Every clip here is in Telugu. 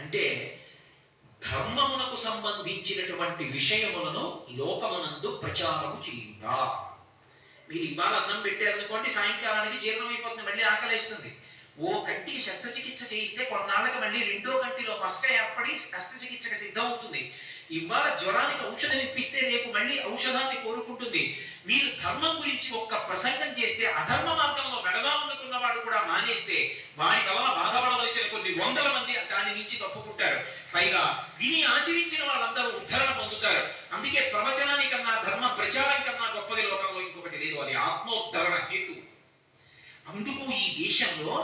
అంటే ధర్మమునకు సంబంధించినటువంటి విషయములను లోకమునందు ప్రచారము చేయుట. మీరు ఇవాళ అన్నం పెట్టారనుకోండి, సాయంకాలానికి జీర్ణమైపోతుంది, మళ్ళీ ఆకలిస్తుంది. ఓ కంటికి శస్త్రచికిత్స చేయిస్తే కొన్నాళ్ళకి మళ్ళీ రెండో కంటిలో మస్క ఏర్పడి శస్త్రచికిత్సకు సిద్ధమవుతుంది. ఇవాళ జ్వరానికి ఔషధం ఇప్పిస్తే రేపు మళ్ళీ ఔషధాన్ని కోరుకుంటుంది. మీరు ధర్మం గురించి ఒక్క ప్రసంగం చేస్తే అధర్మ మార్గంలో వెడదామనుకున్న వాడు కూడా మానేస్తే వారి వల్ల బాధపడవలసిన కొన్ని వందల మంది దాని నుంచి తప్పుకుంటారు. పైగా విని ఆచరించిన వాళ్ళందరూ ఉద్ధరణ పొందుతారు. అందుకే ప్రవచనానికన్నా ధర్మ ప్రచారం కన్నా గొప్పది లోకంలో ఇంకొకటి లేదు. అది ఆత్మోద్ధరణ హేతు. అందుకు ఈ దేశంలో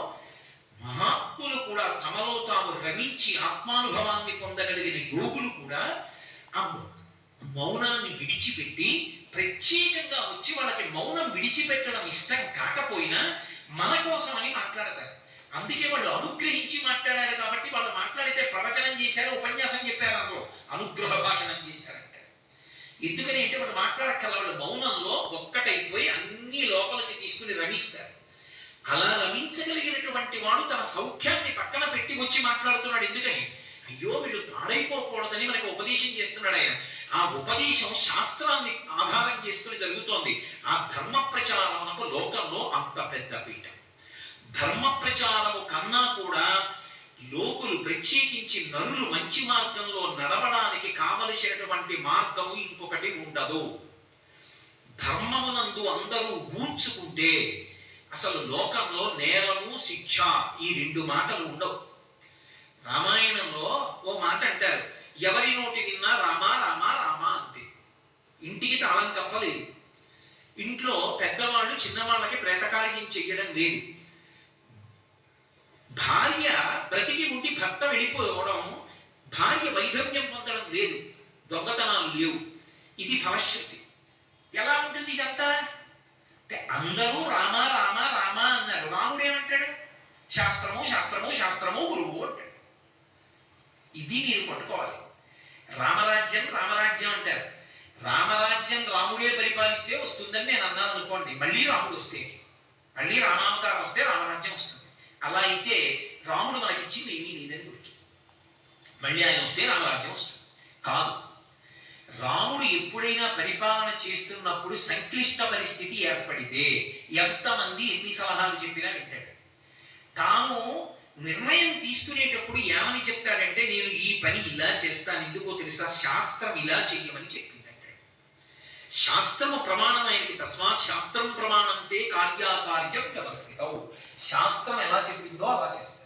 మహాత్ములు కూడా తమలో తాము రమించి ఆత్మానుభవాన్ని పొందగలిగిన యోగులు కూడా ఆ మౌనాన్ని విడిచిపెట్టి ప్రత్యేకంగా వచ్చి వాళ్ళకి మౌనం విడిచిపెట్టడం ఇష్టం కాకపోయినా మన కోసమని మాట్లాడతారు. అందుకే వాళ్ళు అనుగ్రహించి మాట్లాడారు కాబట్టి వాళ్ళు మాట్లాడితే ప్రవచనం చేశారు, ఉపన్యాసం చెప్పారు, అందులో అనుగ్రహ భాషణం చేశారంట. ఎందుకని అంటే వాళ్ళు మాట్లాడక్కల వాళ్ళు మౌనంలో ఒక్కటైపోయి అన్ని లోపలికి తీసుకుని రమిస్తారు. అలా రమించగలిగినటువంటి వాడు తన సౌఖ్యాన్ని పక్కన పెట్టి వచ్చి మాట్లాడుతున్నాడు. ఎందుకని? అయ్యో వీళ్ళు పాడైపోకూడదని మనకు ఉపదేశం చేస్తున్నాడు ఆయన. ఆ ఉపదేశం శాస్త్రాన్ని ఆధారం చేసుకుని జరుగుతోంది. ఆ ధర్మ ప్రచారమునకు లోకంలో అంత పెద్ద పీఠం. ధర్మ ప్రచారము కన్నా కూడా లోకులు ప్రత్యేకించి నరులు మంచి మార్గంలో నడవడానికి కావలసినటువంటి మార్గము ఇంకొకటి ఉండదు. ధర్మమునందు అందరూ ఊడ్చుకుంటే అసలు లోకంలో నేరము శిక్ష ఈ రెండు మాటలు ఉండవు. రామాయణంలో ఓ మాట అంటారు, ఎవరి నోటి విన్నా రామా రామా రామా అంతే. ఇంటికి తాళం కప్పలేదు. ఇంట్లో పెద్దవాళ్ళు చిన్నవాళ్ళకి ప్రేతకార్యం చెయ్యడం లేదు. భార్య బ్రతికి ఉండి భర్త వెళ్ళిపోవడం, భార్య వైధవ్యం పొందడం లేదు, దొంగతనాలు లేవు. ఇది ఫలశ్రుతి. ఎలా ఉంటుంది ఇదంతా అంటే అందరూ రామ రామ రామ అన్నారు. రాముడు ఏమంటాడు? శాస్త్రము శాస్త్రము శాస్త్రము గురువు అంటాడు. ఇది మీరు పట్టుకోవాలి. రామరాజ్యం రామరాజ్యం అంటారు. రామరాజ్యం రాముడే పరిపాలిస్తే వస్తుందని నేను అన్నాను అనుకోండి, మళ్ళీ రాముడు వస్తే, మళ్ళీ రామావతారం వస్తే రామరాజ్యం వస్తుంది. అలా అయితే రాముడు మనకిచ్చింది ఏమీ లేదని గుర్తు. మళ్ళీ ఆయన వస్తే రామరాజ్యం వస్తుంది కాదు. రాముడు ఎప్పుడైనా పరిపాలన చేస్తున్నప్పుడు సంక్లిష్ట పరిస్థితి ఏర్పడితే ఎంతమంది ఎన్ని సలహాలు చెప్పినా వింటాడు. తాను నిర్ణయం తీసుకునేటప్పుడు ఏమని చెప్తాడంటే, నేను ఈ పని ఇలా చేస్తాను, ఎందుకో తెలుసా, శాస్త్రం ఇలా చెయ్యమని చెప్పిందంటాడు. శాస్త్రము ప్రమాణం ఆయనకి. తస్మాత్ శాస్త్రం ప్రమాణంతే కార్యాకార్యం వ్యవస్థితం. శాస్త్రం ఎలా చెప్పిందో అలా చేస్తాడు.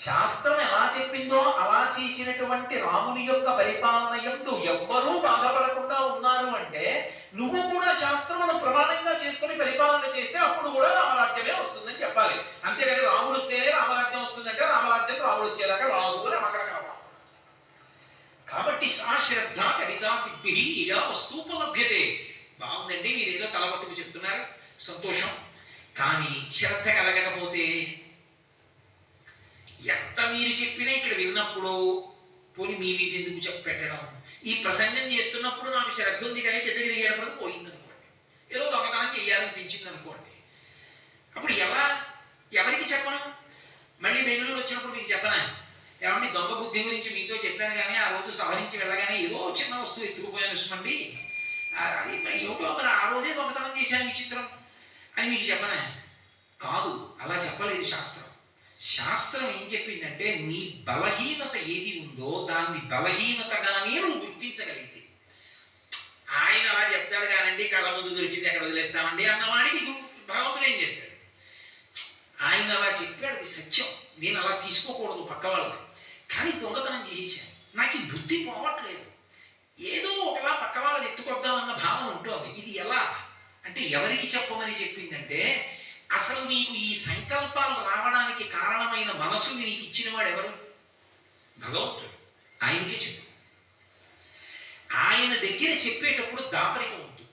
శాస్త్రం ఎలా చెప్పిందో అలా చేసినటువంటి రాముని యొక్క పరిపాలన యందు ఎవ్వరూ బాధపడకుండా ఉన్నారు అంటే నువ్వు కూడా శాస్త్రమును ప్రమాణంగా చేసుకుని పరిపాలన చేస్తే అప్పుడు కూడా రామరాజ్యమే వస్తుందని చెప్పాలి. అంతేగాని రాముడు వస్తేనే రామరాజ్యం వస్తుందంటే రామరాజ్యం రాముడు వచ్చేలాగా రాదు అని అక్కడ కనపడ. కాబట్టి సాశ్రద్ధ కవితా సిద్ధి ఇలా వస్తూపలభ్యతే. బాగుందండి, మీరు ఏదో తలపట్టుకు చెప్తున్నారు, సంతోషం. కానీ శ్రద్ధ కలగకపోతే ఎంత మీరు చెప్పినా ఇక్కడ విన్నప్పుడు పోనీ మీ మీద ఎందుకు చెప్పెట్టడం, ఈ ప్రసంగం చేస్తున్నప్పుడు నాకు శ్రద్ధ ఉంది కానీ కిందకి దిగేటప్పుడు పోయింది అనుకోండి, ఏదో దొంగతనం చేయాలనిపించింది అనుకోండి, అప్పుడు ఎవరికి చెప్పను? మళ్ళీ బెంగళూరు వచ్చినప్పుడు మీకు చెప్పనా, ఏమంటే దొంగ బుద్ధి గురించి మీతో చెప్పాను కానీ ఆ రోజు సవరించి వెళ్ళగానే ఏదో చిన్న వస్తువు ఎత్తుకుపోయాను ఇష్టమండి, ఏమిటో మరి ఆ రోజే దొంగతనం చేశాను విచిత్రం అని మీకు చెప్పనా? కాదు, అలా చెప్పలేదు శాస్త్రం. శాస్త్రం ఏం చెప్పిందంటే, నీ బలహీనత ఏది ఉందో దాన్ని బలహీనతగానే నువ్వు గుర్తించగలిగితే. ఆయన అలా చెప్తాడు కానండి, కళ్ళ ముందు దొరికింది ఎక్కడ వదిలేస్తామండి అన్నవాడికి భగవంతుడు ఏం చేస్తాడు? ఆయన అలా చెప్పాడు, అది సత్యం, నేను అలా తీసుకోకూడదు పక్క వాళ్ళని, కానీ దొంగతనం చేసేసాను, నాకు ఈ బుద్ధి పోవట్లేదు, ఏదో ఒకలా పక్క వాళ్ళని ఎత్తుకొద్దామన్న భావన ఉంటుంది. ఇది ఎలా అంటే ఎవరికి చెప్పమని చెప్పిందంటే, అసలు నీకు ఈ సంకల్పాలు రావడానికి కారణమైన మనసుని నీకు ఇచ్చిన వాడు ఎవరు? భగవంతుడు. ఆయనకే చెప్పు. ఆయన దగ్గర చెప్పేటప్పుడు దాపరికం ఉంటుంది.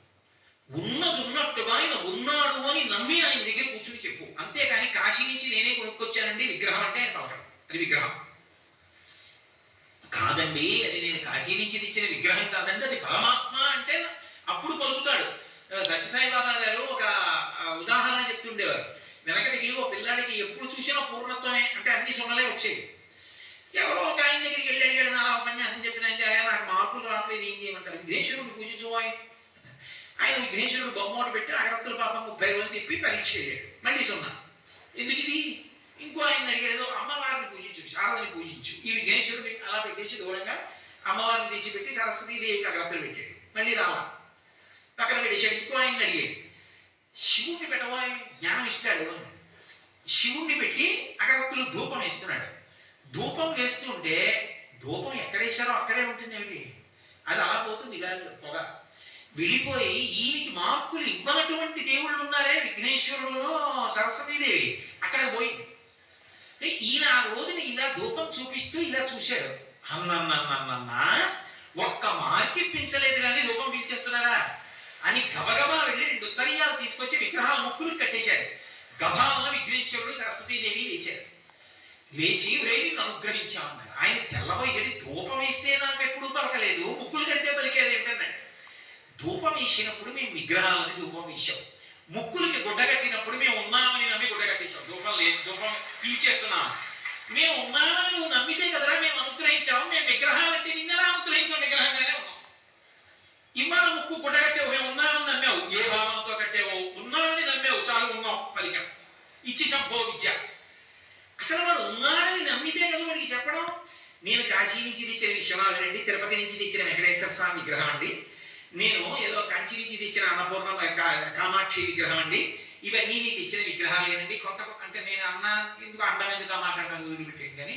ఉన్నట్టుగా ఆయన ఉన్నాడు అని నమ్మి ఆయన దగ్గర కూర్చుని చెప్పు. అంతేకాని కాశీ నుంచి నేనే కొనుక్కొచ్చానండి విగ్రహం అంటే ఆయన పలకడం, అది విగ్రహం కాదండి, అది నేను కాశీ నుంచి తెచ్చిన విగ్రహం కాదండి, అది పరమాత్మ అంటే అప్పుడు పలుకుతాడు. సత్యసాయి బాబా గారు ఒక ఉదాహరణ చెప్తుండేవారు. వెనకటికి ఓ పిల్లాడికి ఎప్పుడు చూసినా పూర్ణత్వమే అంటే అన్ని సున్నలే వచ్చేవి. ఎవరో ఒక ఆయన దగ్గరికి వెళ్ళి అడిగాడు, నా ఉపన్యాసం చెప్పిన ఆయన, నాకు మార్పులు రావట్లేదు, ఏం చేయమంటారు? విఘ్నేశ్వరుడు పూజించుకోవాలి. ఆయన విఘ్నేశ్వరుడు బొమ్మోట పెట్టి అగరత్తుల పాపం 30 రోజులు తిప్పి పరీక్ష వెళ్ళాడు, మళ్ళీ సున్నా. ఎందుకు ఇది? ఇంకో ఆయన అడిగాడు, అమ్మవారిని పూజించు, శారదని పూజించు. ఈ విఘ్నేశ్వరుడిని అలా పెట్టేసి దూరంగా అమ్మవారిని తెచ్చిపెట్టి సరస్వతీదేవికి అగరత్తులు పెట్టాడు, మళ్ళీ రాలా, పక్కన పెట్టేశాడు. ఇంకో ఆయన అడిగాడు, శివుణ్ణి పెట్టబోయే జ్ఞానం ఇస్తాడు. శివుణ్ణి పెట్టి అగరత్తులు ధూపం వేస్తున్నాడు. ధూపం వేస్తుంటే ధూపం ఎక్కడేశారో అక్కడే ఉంటుంది ఏమిటి, అది అలా పోతుంది గాలిలో పొగ వెళ్ళిపోయి. ఈయనకి మార్కులు ఇవ్వనటువంటి దేవుళ్ళు ఉన్నారే, విఘ్నేశ్వరుడు సరస్వతీదేవి, అక్కడ పోయింది. ఈయన ఆ రోజున ఇలా ధూపం చూపిస్తూ ఇలా చూశాడు. అన్నన్నా ఒక్క మార్కి ఇప్పించలేదు కానీ ధూపం పీల్చేస్తున్నారా అని గబగబా వెళ్ళి 2 ఉత్తరీయాలు తీసుకొచ్చి విగ్రహాల ముక్కులు కట్టేశాడు. గభాలను విఘ్నేశ్వరుడు సరస్వతీదేవి లేచారు. లేచి నిన్ను అనుగ్రహించామన్నారు. ఆయన తెల్లబోయి ధూపం వేస్తే నాకు ఎప్పుడు పలకలేదు, ముక్కులు కడితే పలికేది ఏంటన్నాడు. ధూపం వేసినప్పుడు మేము విగ్రహాలని ధూపం వేసాం, ముక్కులకి గుడ్డ కట్టినప్పుడు మేము ఉన్నామని నమ్మి గుడ్డ కట్టేశాం. ధూపం లేదు, ధూపం పీల్చేస్తున్నాం. మేము ఉన్నామని నువ్వు నమ్మితే కదరా మేము అనుగ్రహించాము. మేము విగ్రహాలంటే నిన్నలా అనుగ్రహించాం, విగ్రహంగానే ఉన్నాం. ఇవాళ ముక్కు గుడ్డ కట్టావు, మేము ఉన్నామని నమ్మావు, ఏ భావంతో కట్టావు? ఉన్నామని నమ్మావు, చాలు ఉన్నాం పలికాం, ఇచ్చి సంభో విద్య. అసలు వాడు ఉన్నాడని నమ్మితే కదా వాడికి చెప్పడం. నేను కాశీ నుంచి తెచ్చిన విశ్వనాథుడు అండి, తిరుపతి నుంచి తెచ్చిన వెంకటేశ్వర స్వామి విగ్రహం అండి, నేను ఏదో కంచి నుంచి తెచ్చిన అన్నపూర్ణ కామాక్షి విగ్రహం అండి, ఇవన్నీ నీకు తెచ్చిన విగ్రహాలేనండి. కొంత అంటే నేను ఎందుకు అండం ఎందుకు ఆ మాట వదిలిపెట్టాను. కానీ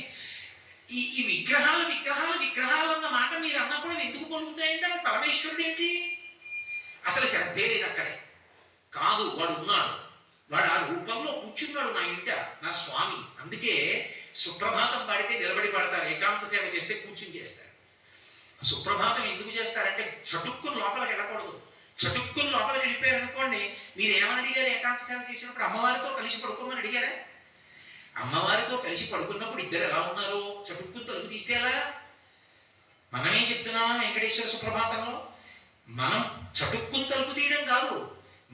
ఈ విగ్రహాలు విగ్రహాలు విగ్రహాలు అన్న మాట మీరు అన్నప్పుడు ఎందుకు పొలుగుతాయంటే పరమేశ్వరుడు ఏంటి? అసలు శ్రద్ధే లేదు అక్కడే. కాదు, వాడు ఉన్నాడు, వాడు ఆ రూపంలో కూర్చున్నాడు నా ఇంట, నా స్వామి. అందుకే సుప్రభాతం పాడితే నిలబడి పాడతారు, ఏకాంత సేవ చేస్తే కూర్చుని చేస్తారు. సుప్రభాతం ఎందుకు చేస్తారంటే చటుక్కుని లోపలికి వెళ్ళకూడదు. చటుక్కుని లోపలికి వెళ్ళిపోయారు అనుకోండి, మీరు ఏమని అడిగారు? ఏకాంత సేవ చేసినప్పుడు అమ్మవారితో కలిసి పడుకోమని అడిగారా? అమ్మవారితో కలిసి పడుకున్నప్పుడు ఇద్దరు ఎలా ఉన్నారు? చటుక్కుని తలుపు తీస్తే ఎలా? మనమే చెప్తున్నామా వెంకటేశ్వర సుప్రభాతంలో? మనం చటుక్కుని తలుపు తీయడం కాదు,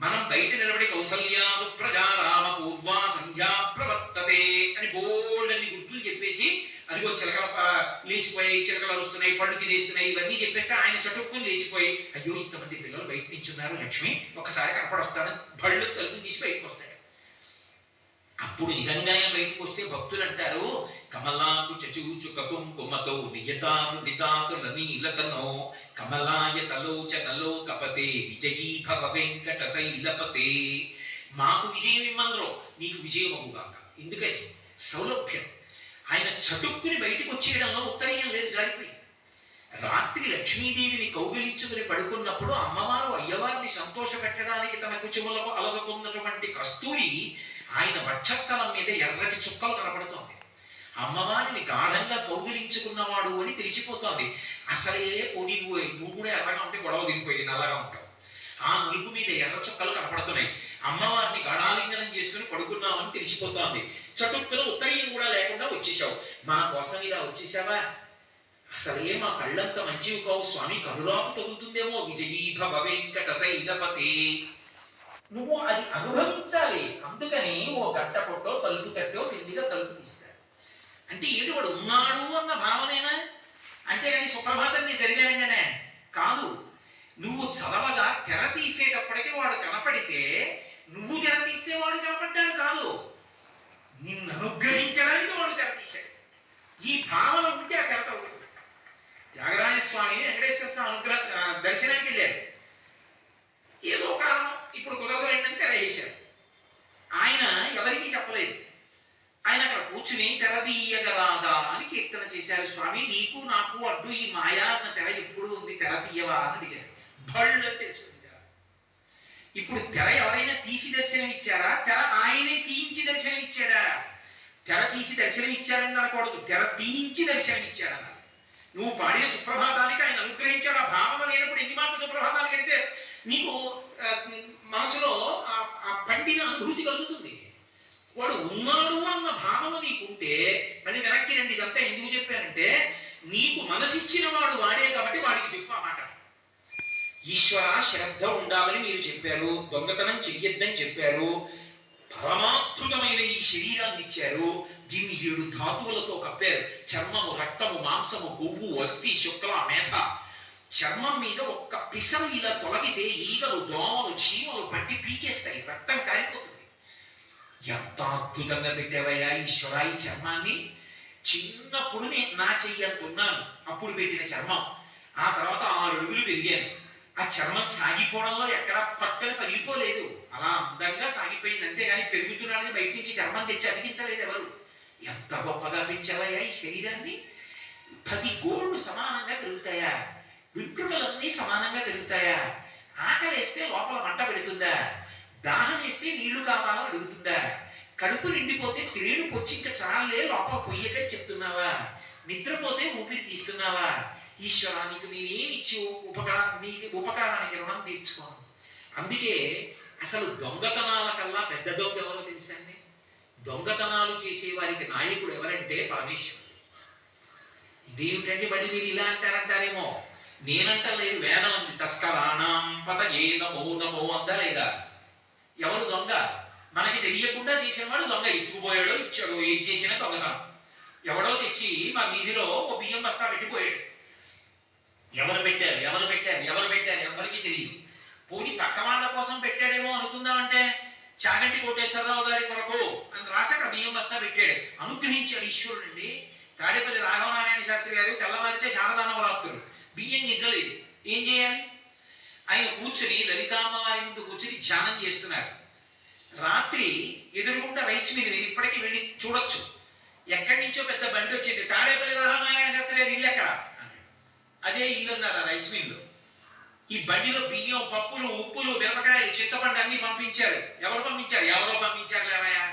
మనం బయట నిలబడి కౌసల్యా సుప్రజా రామ పూర్వా సంధ్యా ప్రవర్తతే అని బోల్డన్ని గుర్తులు చెప్పేసి, అదిగో చిలకల లేచిపోయి, చిలకలు వస్తున్నాయి, పళ్ళు తినేస్తున్నాయి, ఇవన్నీ చెప్పేస్తే ఆయన చటుక్కుని లేచిపోయి, అయ్యో ఇంతమంది పిల్లలు బయట నించున్నారు, లక్ష్మి ఒక్కసారి కనపడొస్తాను, బళ్ళు తలుపు తీసి బయటకు వస్తాడు. అప్పుడు నిజంగా ఆయన బయటకు వస్తే భక్తులు అంటారు, కమలాకు చచూచుక కుంకుమతో నియతాతులనీలతనో కమలాయ తలోచనలో కపతే విజయీ భవ వెంకట శైలపతే. మాకు విజయం ఇమ్మందరో నీకు విజయం అగుగాక. ఎందుకని? సౌలభ్యం. ఆయన చటుక్కుని బయటకు వచ్చేయడంలో ఉత్తరీయం లేదు, జారిపోయి. రాత్రి లక్ష్మీదేవిని కౌగిలించుకుని పడుకున్నప్పుడు అమ్మవారు అయ్యవారిని సంతోష పెట్టడానికి తన కుచుములకు అలగకున్నటువంటి కస్తూరి ఆయన వక్షస్థలం మీద ఎర్రటి చుక్కలు కనపడుతోంది. అమ్మవారిని గాఢంగా కౌగిలించుకున్నవాడు అని తెలిసిపోతోంది. అసలే పొడి నువ్వు కూడా ఎర్రగా ఉంటే గొడవ దిగిపోయి నల్లగా ఉంటావు. ఆ నలుపు మీద ఎర్ర చుక్కలు కనపడుతున్నాయి. అమ్మవారిని గాఢాలింగనం చేసుకుని పడుకున్నామని తెలిసిపోతోంది. చటుక్కున ఉత్తరీయం కూడా లేకుండా వచ్చేసావు. మా కోసం ఇలా వచ్చేసావా? అసలే మా కళ్ళంత మంచివి కావు స్వామి, కనురాపు తగులుతుందేమో. విజయీ భవ వెంకట శైలపతే. నువ్వు అది అనుభవించాలి. అందుకని ఓ గంట కొట్టో తలుపు తట్టో పెళ్లిగా తలుపు తీస్తాడు. అంటే ఏంటి? వాడు ఉన్నాడు అన్న భావనేనా? అంతేగాని సుప్రభాతం నీ చదివానంగానే కాదు. నువ్వు చదవగా తెర తీసేటప్పటికి వాడు కనపడితే, నువ్వు తెర తీస్తే వాడు కనపడ్డాడు కాదు, నిన్ను అనుగ్రహించడానికి వాడు తెర తీశాడు. ఈ భావన ఉంటే ఆ తెర తగ్గుతుంది. త్యాగరాజస్వామి వెంకటేశ్వర స్వామి దర్శనానికి వెళ్ళారు. ఏదో కారణం ఇప్పుడు కుదరలేంటని తెర వేశారు. ఆయన ఎవరికీ చెప్పలేదు. ఆయన అక్కడ కూర్చుని తెరదీయగరాదా అని కీర్తన చేశారు. స్వామి నీకు నాకు అడ్డు ఈ మాయా అన్న తెర ఎప్పుడు ఉంది, తెర తీయవా అని అడిగారు. బళ్ళు అని తెలుసుకుంది తెర. ఇప్పుడు తెర ఎవరైనా తీసి దర్శనం ఇచ్చారా? తెర ఆయనే తీయించి దర్శనం ఇచ్చాడా? తెర తీసి దర్శనం ఇచ్చారని అనకూడదు, తెర తీయించి దర్శనం ఇచ్చాడన్న. నువ్వు పాడిన సుప్రభాతానికి ఆయన అనుగ్రహించాడు. ఆ భావన లేనప్పుడు ఎన్ని మాటలు సుప్రభాతానికి వెళితే నీకు మనసులో ఆ పండిన అనుభూతి కలుగుతుంది. వాడు ఉన్నాడు అన్న భావన నీకుంటే, మళ్ళీ వెనక్కి రండి. ఇదంతా ఎందుకు చెప్పానంటే, నీకు మనసిచ్చిన వాడు వాడే కాబట్టి వాడికి చెప్పు ఆ మాట. ఈశ్వర శ్రద్ధ ఉండాలని మీరు చెప్పారు, దొంగతనం చెయ్యొద్దని చెప్పారు, పరమాద్భుతమైన ఈ శరీరాన్ని ఇచ్చారు. దీన్ని 7 ధాతువులతో కప్పారు. చర్మము, రక్తము, మాంసము, కొవ్వు, అస్థి, శుక్ల, మేధ. చర్మం మీద ఒక్క పిసరు ఇలా తొలగితే ఈగలు, దోమలు, చీమలు పట్టి పీకేస్తాయి, రక్తం కారిపోతుంది. ఎంత అద్భుతంగా పెట్టావయ్యా ఈశ్వరా ఈ చర్మాన్ని. చిన్నప్పుడు నా చెయ్యంతున్నాను అప్పుడు పెట్టిన చర్మం. ఆ తర్వాత 6 అడుగులు పెరిగాను. ఆ చర్మం సాగిపోవడంలో ఎక్కడ పక్కన పగిలిపోలేదు, అలా అందంగా సాగిపోయింది. అంతేగాని పెరుగుతున్నాడని బయట నుంచి చర్మం తెచ్చి అతికించలేదు ఎవరు. ఎంత గొప్పగా పెంచావయ్యా ఈ శరీరాన్ని. 10 గోళ్ళు సమానంగా పెరుగుతాయా? వెంట్రుకలన్నీ సమానంగా పెరుగుతాయా? ఆకలేస్తే లోపల మంట పెడుతుందా? దాహం వేస్తే నీళ్లు కావాలని అడుగుతుందా? కడుపు నిండిపోతే త్రేణు పొచ్చి ఇంకా చాలే లోపల పొయ్యకని చెప్తున్నావా? నిద్రపోతే ఊపిరి తీస్తున్నావా? ఈశ్వరా నీకు నేనేమి ఇచ్చి ఉపకారానికి రుణం తీర్చుకోను. అందుకే అసలు దొంగతనాల కల్లా పెద్ద దొంగ ఎవరో తెలుసండి? దొంగతనాలు చేసే వారికి నాయకుడు ఎవరంటే పరమేశ్వరుడు. ఇదేమిటండి మళ్ళీ మీరు ఇలా అంటారంటారేమో. నేనంటలేదు, వేదం అంది. తస్కరాణం పతయే నమో నమో అందా లేదా? ఎవరు దొంగ? మనకి తెలియకుండా చేసేవాడు దొంగ. ఎత్తుకుపోయాడో ఇచ్చాడో ఏం చేసినా దొంగతనం. ఎవడో తెచ్చి మా వీధిలో ఓ బియ్యం బస్తా పెట్టిపోయాడు. ఎవరు పెట్టారు ఎవరికి తెలియదు. పోనీ పక్క వాళ్ళ కోసం పెట్టాడేమో అనుకుందామంటే చాగంటి కోటేశ్వరరావు గారి కొరకు అని రాసి అక్కడ బియ్యం బస్తా పెట్టాడు. అనుగ్రహించాడు ఈశ్వరుడు అండి. తాడేపల్లి రాఘవనారాయణ శాస్త్రి గారు తెల్లవారితే శారదానవరాత్రులు, బియ్యం గిద్దలేదు. ఏం చేయాలి? ఆయన కూర్చుని లలితామ్మవారి ముందు కూర్చుని ధ్యానం చేస్తున్నారు. రాత్రి ఎదురుగుండా రైస్ మిల్, ఇప్పటికీ వెళ్ళి చూడొచ్చు. ఎక్కడి నుంచో పెద్ద బండి వచ్చింది. తాడేపల్లి రాఘవనారాయణ శాస్త్రి గారు ఇల్లు ఎక్కడ? అదే ఇల్లు అన్నారు ఆ రైస్ మిల్లు. ఈ బండిలో బియ్యం, పప్పులు, ఉప్పులు, మిరపకాయలు, చింతపండు అన్ని పంపించారు. ఎవరు పంపించారు? ఎవరో పంపించారు లేవయా.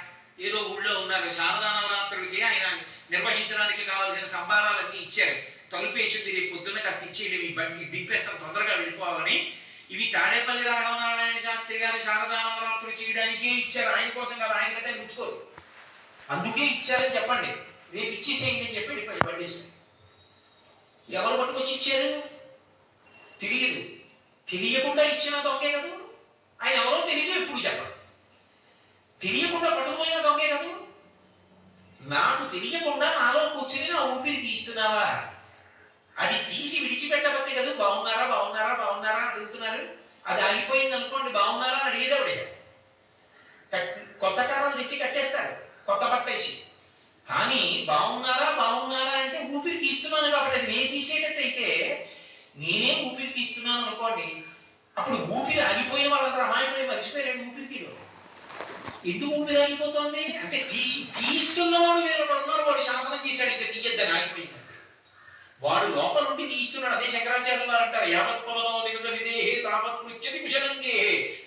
ఏదో ఊళ్ళో ఉన్నారు. శారదా నవరాత్రులకి ఆయన నిర్వహించడానికి కావాల్సిన సంభారాలన్నీ ఇచ్చారు. తలుపేసింది, రేపు పొద్దున్న కాస్త ఇచ్చేయండి, మీ బండి దింపేస్తాం, తొందరగా వెళ్ళిపోవాలని. ఇవి తాడేపల్లి రాఘవనారాయణ శాస్త్రి గారు శారదా నవరాత్రులు చేయడానికే ఇచ్చారు. ఆయన కోసం కాదు, ఆయన కంటే ముచ్చుకోరు. అందుకే ఇచ్చారని చెప్పండి, రేపు ఇచ్చేసేయండి అని చెప్పి బండిస్తాం. ఎవరు పట్టుకొచ్చి ఇచ్చారు? తెలియదు. తెలియకుండా ఇచ్చిన దొంగే కదా ఆయన. ఎవరో తెలియదు, ఇప్పుడు చెప్పడం. తెలియకుండా పట్టుకుపోయిన దొంగే కదా. నాకు తెలియకుండా నాలో కూర్చుని నా ఊపిరి తీస్తున్నావా? అది తీసి విడిచిపెట్టబట్టే కదా బాగున్నారా బాగున్నారా బాగున్నారా అని అడుగుతున్నారు. అది ఆగిపోయింది అనుకోండి, బాగున్నారా అని అడిగేదవుడే. కొత్త కర్రలు తెచ్చి కట్టేస్తారు, కొత్త పట్టేసి. కానీ బాగున్నారా బాగున్నారా అంటే ఊపిరి తీస్తున్నాను కాబట్టి, అది నేను తీసేటట్టయితే నేనే ఊపిరి తీస్తున్నాను అనుకోండి, అప్పుడు ఊపిరి ఆగిపోయిన వాళ్ళందరూ అమాయకుడే మర్చిపోయారండి ఊపిరి తీయడం. ఎందుకు ఊపిరి ఆగిపోతుంది అంటే తీస్తున్నవాడు వేరొకడు ఉన్నారు, వాడు శాసనం చేశాడు ఇంకా తీయద్దని, ఆగిపోయిందంటే. వాడు లోపల నుండి తీస్తున్నాడు. అదే శంకరాచార్యులు వారు అంటారు, యావత్ పవనో నివసతి దేహే తావత్ పృచ్ఛతి కుశలంగే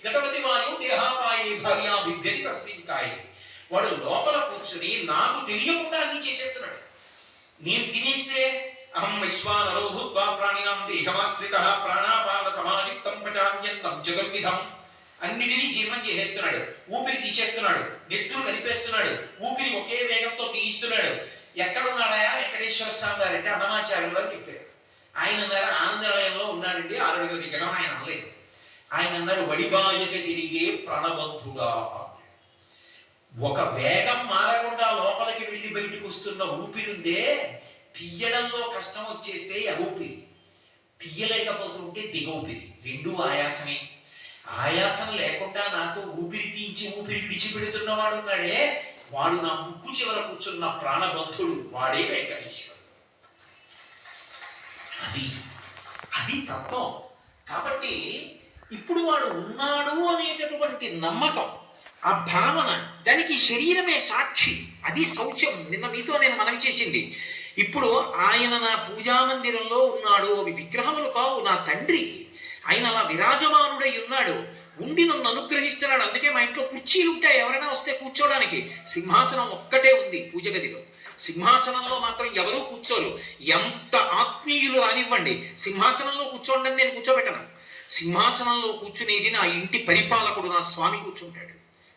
గతవతి వాయు దేహాపాయే భార్యా బిభ్యతి తస్మిన్ కాయే. వాడు లోపల కూర్చుని నాకు తెలియకుండా అన్ని చేసేస్తున్నాడు. నేను తినేస్తే అహం వైశ్వానరో భూత్వా ప్రాణినాం దేహమాశ్రితః ప్రాణాపాన సమాయుక్తం పచామ్యన్నం జగద్విధం. అన్నిటినీ జీర్ణం చేసేస్తున్నాడు. ఊపిరి తీసేస్తున్నాడు, నెత్తురు కలిపేస్తున్నాడు, ఊపిరి ఒకే వేగంతో తీయిస్తున్నాడు. ఎక్కడున్నాడాయా వెంకటేశ్వర స్వామి గారు అంటే అన్నమాచార్యులు అని చెప్పారు. ఆయన అన్నారు ఆనందలయంలో ఉన్నాడండి. 6 అడుగుల విగ్రహం. ఆయన అనలేదు. ఆయన అన్నారు వడిబాయక తిరిగే ప్రణబంధుడా. ఒక వేగం మారకుండా లోపలికి వెళ్ళి బయటకు వస్తున్న ఊపిరిందే, తీయడంలో కష్టం వచ్చేస్తే ఎగూపిరి, తీయలేకపోతుంటే దిగూపిరి. 2 ఆయాసమే. ఆయాసం లేకుండా నాతో ఊపిరి తీయించి ఊపిరి విడిచిపెడుతున్నవాడు ఉన్నాడే, వాడు నా ముక్కు చివర కూర్చున్న ప్రాణబంధుడు, వాడే వెంకటేశ్వరుడు. అది తత్వం. కాబట్టి ఇప్పుడు వాడు ఉన్నాడు అనేటటువంటి నమ్మకం, ఆ భావన, దానికి శరీరమే సాక్షి. అది శౌచం. నిన్న మీతో నేను మనవి చేసింది. ఇప్పుడు ఆయన నా పూజా మందిరంలో ఉన్నాడు. అవి విగ్రహములు కావు, నా తండ్రి. ఆయన అలా విరాజమానుడై ఉన్నాడు, ఉండి నన్ను అనుగ్రహిస్తున్నాడు. అందుకే మా ఇంట్లో కుర్చీలు ఉంటాయి, ఎవరైనా వస్తే కూర్చోడానికి. సింహాసనం ఒక్కటే ఉంది పూజ గదిలో. సింహాసనంలో మాత్రం ఎవరూ కూర్చోరు. ఎంత ఆత్మీయులు అనివ్వండి, సింహాసనంలో కూర్చోండి అని నేను కూర్చోబెట్టను. సింహాసనంలో కూర్చునేది నా ఇంటి పరిపాలకుడు, నా స్వామి కూర్చుంటాడు.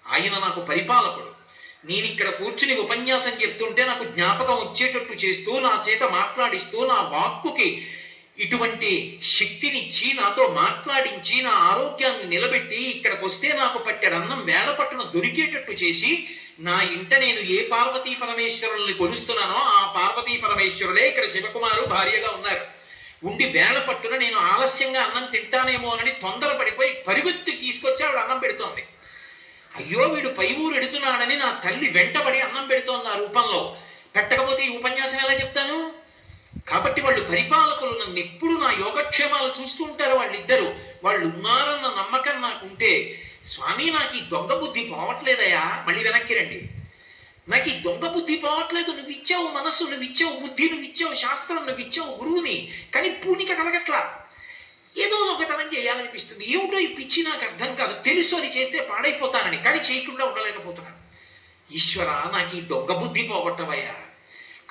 ఆయన నాకు పరిపాలకుడు. నేను ఇక్కడ కూర్చుని ఉపన్యాసం చెప్తుంటే నాకు జ్ఞాపకం వచ్చేటట్టు చేస్తూ, నా చేత మాట్లాడిస్తూ, నా వాక్కుకి ఇటువంటి శక్తినిచ్చి నాతో మాట్లాడించి నా ఆరోగ్యాన్ని నిలబెట్టి ఇక్కడికి వస్తే నాకు పట్టెడన్నం వేళ పట్టున దొరికేటట్టు చేసి నా ఇంట నేను ఏ పార్వతీ పరమేశ్వరుల్ని కొలుస్తున్నానో ఆ పార్వతీ పరమేశ్వరులే ఇక్కడ శివకుమారు భార్యగా ఉన్నారు. ఉండి వేళ పట్టున నేను ఆలస్యంగా అన్నం తింటానేమో అని తొందరపడిపోయి పరుగుత్తి తీసుకొచ్చి ఆవిడ అన్నం పెడుతోంది. అయ్యో వీడు పై ఊరు ఎడుతున్నాడని నా తల్లి వెంటబడి అన్నం పెడుతోంది ఆ రూపంలో. పెట్టకపోతే ఈ ఉపన్యాసం ఎలా చెప్తాను? కాబట్టి వాళ్ళు పరిపాలకులు నన్ను ఎప్పుడు నా యోగక్షేమాలు చూస్తూ ఉంటారు. వాళ్ళిద్దరూ వాళ్ళు ఉన్నారన్న నమ్మకం నాకుంటే, స్వామి నాకు ఈ దొంగ బుద్ధి పోవట్లేదయా, మళ్ళీ వెనక్కి రండి, నాకు ఈ దొంగ బుద్ధి పోవట్లేదు, నువ్వు ఇచ్చావు మనస్సు, నువ్వు ఇచ్చావు బుద్ధి, నువ్వు ఇచ్చావు శాస్త్రం, నువ్వు ఇచ్చావు గురువుని, కానీ పూనిక కలగట్లా, ఏదో ఒకతనం చేయాలనిపిస్తుంది, ఏమిటో ఈ పిచ్చి నాకు అర్థం కాదు, తెలుసు అది చేస్తే పాడైపోతానని, కానీ చేయకుండా ఉండలేకపోతున్నాను. ఈశ్వర నాకు ఈ దొంగ బుద్ధి పోగొట్టవయ్యా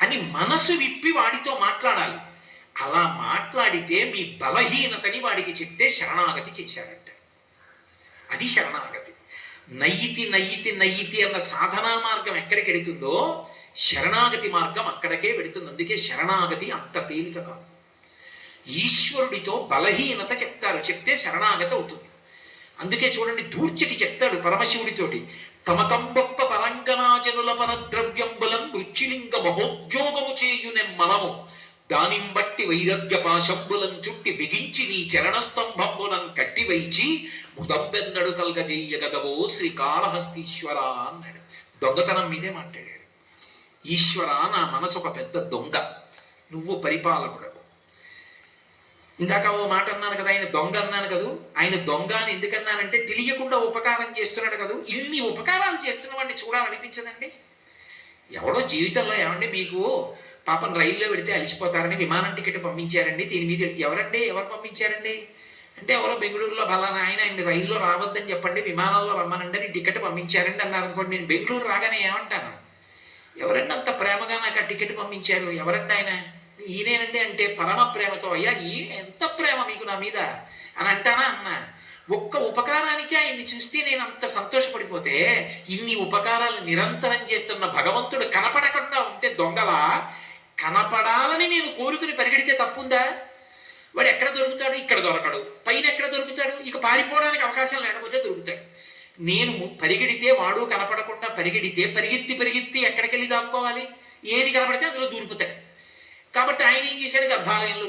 అని మనసు విప్పి వాడితో మాట్లాడాలి. అలా మాట్లాడితే మీ బలహీనతని వాడికి చెప్తే శరణాగతి చేశారంట. అది శరణాగతి. నయ్యితి నయ్యితి నయ్యితి అన్న సాధనా మార్గం ఎక్కడికి వెడుతుందో శరణాగతి మార్గం అక్కడికే వెడుతుంది. అందుకే శరణాగతి అంత తేలిక కాదు. ఈశ్వరుడితో బలహీనత చెప్తారు, చెప్తే శరణాగతి అవుతుంది. అందుకే చూడండి, ధూర్చటి చెప్తాడు పరమశివుడితోటి, తమకంబొప్ప పరంగనాజనుల పరద్రవ్యంబులం వృచ్చిలింగ మహోద్యోగము చేయునెమ్మనము దానింబట్టి వైరగ్య పాశంబులం చుట్టి బిగించి నీ చరణస్తంభంబులం కట్టివైచి ముదంబెన్నడు కల్గజెయ్యగదవో శ్రీకాళహస్తీశ్వర అన్నాడు. దొంగతనం మీదే మాట్లాడాడు. ఈశ్వర నా మనసు ఒక పెద్ద దొంగ, నువ్వు పరిపాలకుడవు. ఇందాక ఓ మాట అన్నాను కదా, ఆయన దొంగ అన్నాను కదూ. ఆయన దొంగ అని ఎందుకన్నానంటే తెలియకుండా ఉపకారం చేస్తున్నాడు కదూ. ఇన్ని ఉపకారాలు చేస్తున్న వాడిని చూడాలనిపించదండి? ఎవడో జీవితంలో ఏమండి మీకు పాపం రైల్లో పెడితే అలిసిపోతారని విమానం టికెట్ పంపించారండి, దీని మీద ఎవరు పంపించారండి అంటే ఎవరో బెంగళూరులో బలానా ఆయన రైల్లో రావద్దని చెప్పండి, విమానంలో రమ్మనండి అని టికెట్ పంపించారండి అన్నారు అనుకోండి. నేను బెంగళూరు రాగానే ఏమంటాను, ఎవరండి అంత ప్రేమగా నాకు ఆ టికెట్ పంపించారు, ఎవరండి ఆయన? ఈయనేనండి అంటే పరమ ప్రేమతో, అయ్యా ఎంత ప్రేమ మీకు నా మీద అని అంటానా అన్నా. ఒక్క ఉపకారానికి ఆయన్ని చూస్తే నేను అంత సంతోషపడిపోతే, ఇన్ని ఉపకారాలు నిరంతరం చేస్తున్న భగవంతుడు కనపడకుండా ఉంటే దొంగలా కనపడాలని నేను కోరుకుని పరిగెడితే తప్పుందా? వాడు ఎక్కడ దొరుకుతాడు? ఇక్కడ దొరకడు. పైన ఎక్కడ దొరుకుతాడు? ఇక పారిపోవడానికి అవకాశం లేకపోతే దొరుకుతాడు. నేను పరిగెడితే వాడు కనపడకుండా పరిగెడితే పరిగెత్తి ఎక్కడికి వెళ్ళి దాక్కోవాలి? ఏది కనపడితే అందులో దూరిపోతాడు. కాబట్టి ఆయన ఏం చేశాడు? గర్భాలయంలో